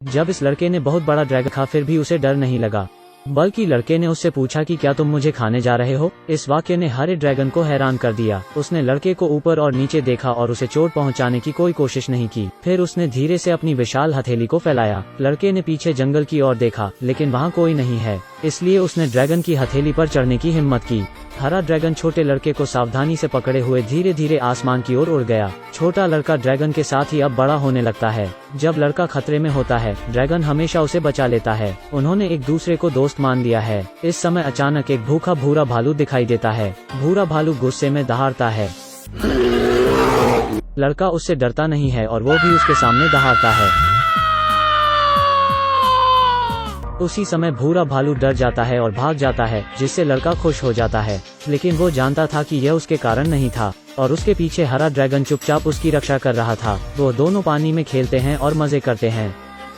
जब इस लड़के ने बहुत बड़ा ड्रैगन खा फिर भी उसे डर नहीं लगा, बल्कि लड़के ने उससे पूछा कि क्या तुम मुझे खाने जा रहे हो। इस वाक्य ने हरे ड्रैगन को हैरान कर दिया। उसने लड़के को ऊपर और नीचे देखा और उसे चोट पहुंचाने की कोई कोशिश नहीं की। फिर उसने धीरे से अपनी विशाल हथेली को फैलाया। लड़के ने पीछे जंगल की ओर देखा, लेकिन वहाँ कोई नहीं है, इसलिए उसने ड्रैगन की हथेली पर चढ़ने की हिम्मत की। हरा ड्रैगन छोटे लड़के को सावधानी से पकड़े हुए धीरे धीरे आसमान की ओर उड़ गया। छोटा लड़का ड्रैगन के साथ ही अब बड़ा होने लगता है। जब लड़का खतरे में होता है, ड्रैगन हमेशा उसे बचा लेता है। उन्होंने एक दूसरे को दोस्त मान लिया है। इस समय अचानक एक भूखा भूरा भालू दिखाई देता है। भूरा भालू गुस्से में दहाड़ता है। लड़का उससे डरता नहीं है और वो भी उसके सामने दहाड़ता है। उसी समय भूरा भालू डर जाता है और भाग जाता है, जिससे लड़का खुश हो जाता है। लेकिन वो जानता था कि यह उसके कारण नहीं था और उसके पीछे हरा ड्रैगन चुपचाप उसकी रक्षा कर रहा था। वो दोनों पानी में खेलते हैं और मजे करते हैं।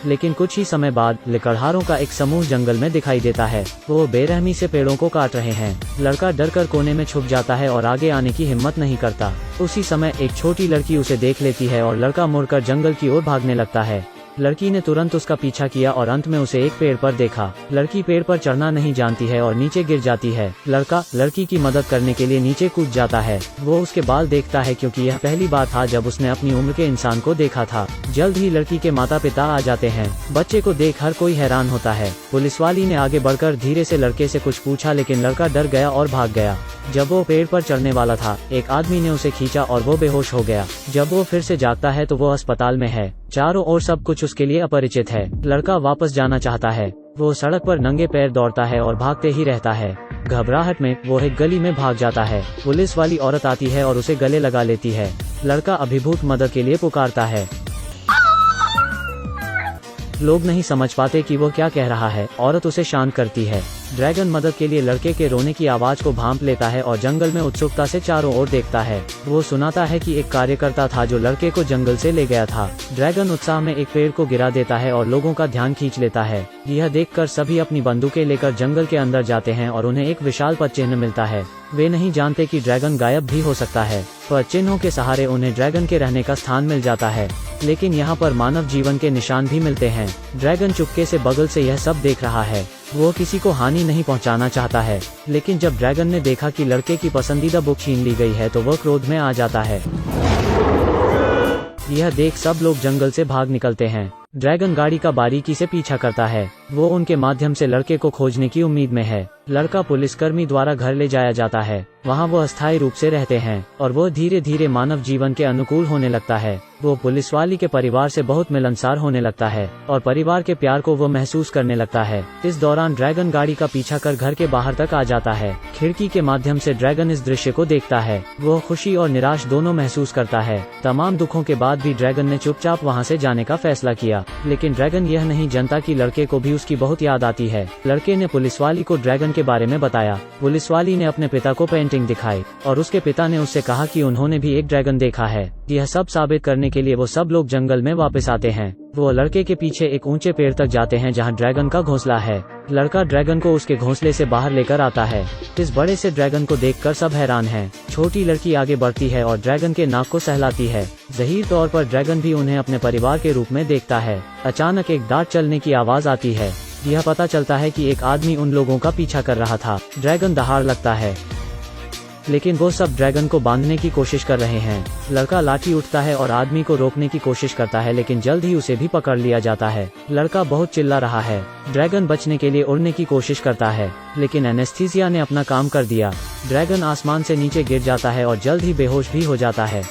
लेकिन कुछ ही समय बाद लकड़हारों का एक समूह जंगल में दिखाई देता है। वो बेरहमी से पेड़ों को काट रहे हैं। लड़का डरकर कोने में छुप जाता है और आगे आने की हिम्मत नहीं करता। उसी समय एक छोटी लड़की उसे देख लेती है और लड़का मुड़कर जंगल की ओर भागने लगता है। लड़की ने तुरंत उसका पीछा किया और अंत में उसे एक पेड़ पर देखा। लड़की पेड़ पर चढ़ना नहीं जानती है और नीचे गिर जाती है। लड़का लड़की की मदद करने के लिए नीचे कूद जाता है। वो उसके बाल देखता है क्योंकि यह पहली बार था जब उसने अपनी उम्र के इंसान को देखा था। जल्द ही लड़की के माता पिता आ जाते हैं। बच्चे को देख हर कोई हैरान होता है। पुलिस वाली ने आगे बढ़कर धीरे से लड़के से कुछ पूछा, लेकिन लड़का डर गया और भाग गया। जब वो पेड़ पर चढ़ने वाला था, एक आदमी ने उसे खींचा और वो बेहोश हो गया। जब वो फिर से जागता है तो वो अस्पताल में है। चारों ओर सब कुछ उसके लिए अपरिचित है। लड़का वापस जाना चाहता है। वो सड़क पर नंगे पैर दौड़ता है और भागते ही रहता है। घबराहट में वो एक गली में भाग जाता है। पुलिस वाली औरत आती है और उसे गले लगा लेती है। लड़का अभिभूत मदद के लिए पुकारता है। लोग नहीं समझ पाते कि वो क्या कह रहा है। औरत उसे शांत करती है। ड्रैगन मदद के लिए लड़के के रोने की आवाज को भांप लेता है और जंगल में उत्सुकता से चारों ओर देखता है। वो सुनाता है कि एक कार्यकर्ता था जो लड़के को जंगल से ले गया था। ड्रैगन उत्साह में एक पेड़ को गिरा देता है और लोगों का ध्यान खींच लेता है। यह देखकर सभी अपनी बंदूकें लेकर जंगल के अंदर जाते हैं और उन्हें एक विशाल पद चिन्ह मिलता है। वे नहीं जानते कि ड्रैगन गायब भी हो सकता है, पर चिन्हों के सहारे उन्हें ड्रैगन के रहने का स्थान मिल जाता है। लेकिन यहाँ पर मानव जीवन के निशान भी मिलते हैं। ड्रैगन चुपके से बगल से यह सब देख रहा है। वो किसी को हानि नहीं पहुंचाना चाहता है, लेकिन जब ड्रैगन ने देखा कि लड़के की पसंदीदा बुक छीन ली गई है तो वह क्रोध में आ जाता है। यह देख सब लोग जंगल से भाग निकलते हैं। ड्रैगन गाड़ी का बारीकी से पीछा करता है। वो उनके माध्यम से लड़के को खोजने की उम्मीद में है। लड़का पुलिसकर्मी द्वारा घर ले जाया जाता है। वहाँ वो अस्थायी रूप से रहते हैं और वो धीरे धीरे मानव जीवन के अनुकूल होने लगता है। वो पुलिस वाली के परिवार से बहुत मिलनसार होने लगता है और परिवार के प्यार को वो महसूस करने लगता है। इस दौरान ड्रैगन गाड़ी का पीछा कर घर के बाहर तक आ जाता है। खिड़की के माध्यम से ड्रैगन इस दृश्य को देखता है। वो खुशी और निराश दोनों महसूस करता है। तमाम दुखों के बाद भी ड्रैगन ने चुपचाप वहाँ से जाने का फैसला किया। लेकिन ड्रैगन यह नहीं जानता कि लड़के को भी उसकी बहुत याद आती है। लड़के ने पुलिसवाली को ड्रैगन के बारे में बताया। पुलिसवाली ने अपने पिता को पेंटिंग दिखाई और उसके पिता ने उससे कहा कि उन्होंने भी एक ड्रैगन देखा है। यह सब साबित करने के लिए वो सब लोग जंगल में वापस आते हैं। वो लड़के के पीछे एक ऊंचे पेड़ तक जाते हैं जहां ड्रैगन का घोंसला है। लड़का ड्रैगन को उसके घोंसले से बाहर लेकर आता है। इस बड़े से ड्रैगन को देखकर सब हैरान हैं। छोटी लड़की आगे बढ़ती है और ड्रैगन के नाक को सहलाती है। ज़हीर तौर पर ड्रैगन भी उन्हें अपने परिवार के रूप में देखता है। अचानक एक दांत चलने की आवाज आती है। यह पता चलता है कि एक आदमी उन लोगों का पीछा कर रहा था। ड्रैगन दहाड़ लगता है, लेकिन वो सब ड्रैगन को बांधने की कोशिश कर रहे हैं। लड़का लाठी उठता है और आदमी को रोकने की कोशिश करता है, लेकिन जल्द ही उसे भी पकड़ लिया जाता है। लड़का बहुत चिल्ला रहा है। ड्रैगन बचने के लिए उड़ने की कोशिश करता है, लेकिन एनेस्थीसिया ने अपना काम कर दिया। ड्रैगन आसमान से नीचे गिर जाता है और जल्द ही बेहोश भी हो जाता है।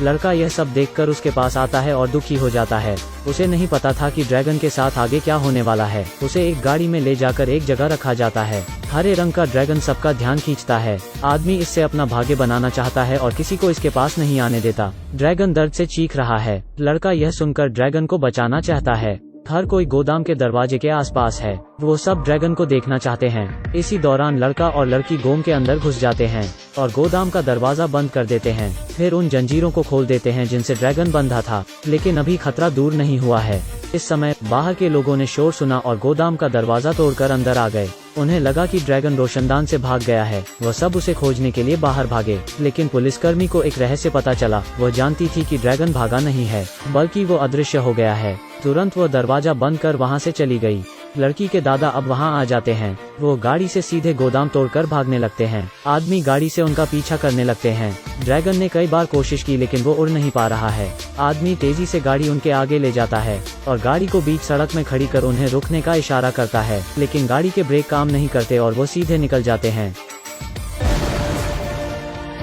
लड़का यह सब देखकर उसके पास आता है और दुखी हो जाता है। उसे नहीं पता था कि ड्रैगन के साथ आगे क्या होने वाला है। उसे एक गाड़ी में ले जाकर एक जगह रखा जाता है। हरे रंग का ड्रैगन सबका ध्यान खींचता है। आदमी इससे अपना भाग्य बनाना चाहता है और किसी को इसके पास नहीं आने देता। ड्रैगन दर्द से चीख रहा है। लड़का यह सुनकर ड्रैगन को बचाना चाहता है। हर कोई गोदाम के दरवाजे के आसपास है। वो सब ड्रैगन को देखना चाहते हैं। इसी दौरान लड़का और लड़की गोम के अंदर घुस जाते हैं और गोदाम का दरवाजा बंद कर देते हैं। फिर उन जंजीरों को खोल देते हैं जिनसे ड्रैगन बंधा था, लेकिन अभी खतरा दूर नहीं हुआ है। इस समय बाहर के लोगों ने शोर सुना और गोदाम का दरवाजा तोड़कर अंदर आ गए। उन्हें लगा कि ड्रैगन रोशनदान से भाग गया है। वह सब उसे खोजने के लिए बाहर भागे, लेकिन पुलिसकर्मी को एक रहस्य पता चला। वह जानती थी कि ड्रैगन भागा नहीं है, बल्कि वो अदृश्य हो गया है। तुरंत वो दरवाजा बंद कर वहाँ से चली गई। लड़की के दादा अब वहाँ आ जाते हैं। वो गाड़ी से सीधे गोदाम तोड़कर भागने लगते हैं। आदमी गाड़ी से उनका पीछा करने लगते हैं। ड्रैगन ने कई बार कोशिश की लेकिन वो उड़ नहीं पा रहा है। आदमी तेजी से गाड़ी उनके आगे ले जाता है और गाड़ी को बीच सड़क में खड़ी कर उन्हें रुकने का इशारा करता है, लेकिन गाड़ी के ब्रेक काम नहीं करते और वो सीधे निकल जाते हैं।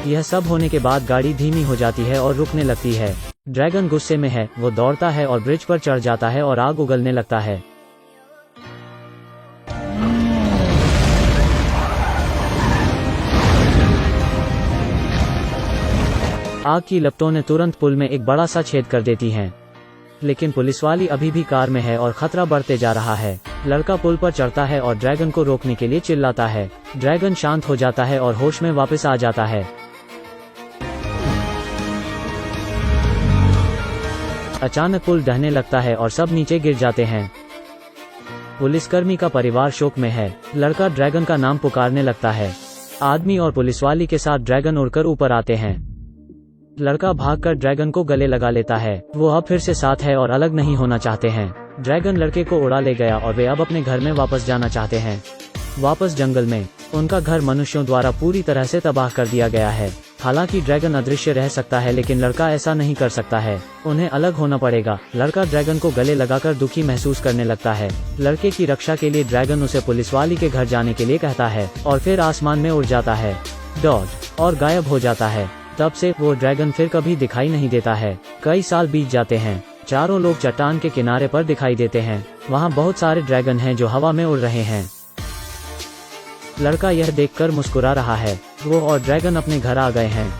यह सब होने के बाद गाड़ी धीमी हो जाती है और रुकने लगती है। ड्रैगन गुस्से में है। वो दौड़ता है और ब्रिज पर चढ़ जाता है और आग उगलने लगता है। आग की लपटों ने तुरंत पुल में एक बड़ा सा छेद कर देती हैं। लेकिन पुलिस वाली अभी भी कार में है और खतरा बढ़ते जा रहा है। लड़का पुल पर चढ़ता है और ड्रैगन को रोकने के लिए चिल्लाता है। ड्रैगन शांत हो जाता है और होश में वापस आ जाता है। अचानक पुल ढहने लगता है और सब नीचे गिर जाते हैं। पुलिसकर्मी का परिवार शोक में है। लड़का ड्रैगन का नाम पुकारने लगता है। आदमी और पुलिसवाली के साथ ड्रैगन उड़कर ऊपर आते हैं। लड़का भागकर ड्रैगन को गले लगा लेता है। वो अब फिर से साथ है और अलग नहीं होना चाहते हैं। ड्रैगन लड़के को उड़ा ले गया और वे अब अपने घर में वापस जाना चाहते हैं। वापस जंगल में उनका घर मनुष्यों द्वारा पूरी तरह से तबाह कर दिया गया है। हालांकि ड्रैगन अदृश्य रह सकता है लेकिन लड़का ऐसा नहीं कर सकता है। उन्हें अलग होना पड़ेगा। लड़का ड्रैगन को गले लगाकर दुखी महसूस करने लगता है। लड़के की रक्षा के लिए ड्रैगन उसे पुलिसवाली के घर जाने के लिए कहता है और फिर आसमान में उड़ जाता है और गायब हो जाता है। तब से वो ड्रैगन फिर कभी दिखाई नहीं देता है। कई साल बीत जाते हैं। चारों लोग चट्टान के किनारे पर दिखाई देते हैं। वहाँ बहुत सारे ड्रैगन हैं जो हवा में उड़ रहे हैं। लड़का यह देखकर मुस्कुरा रहा है। वो और ड्रैगन अपने घर आ गए हैं।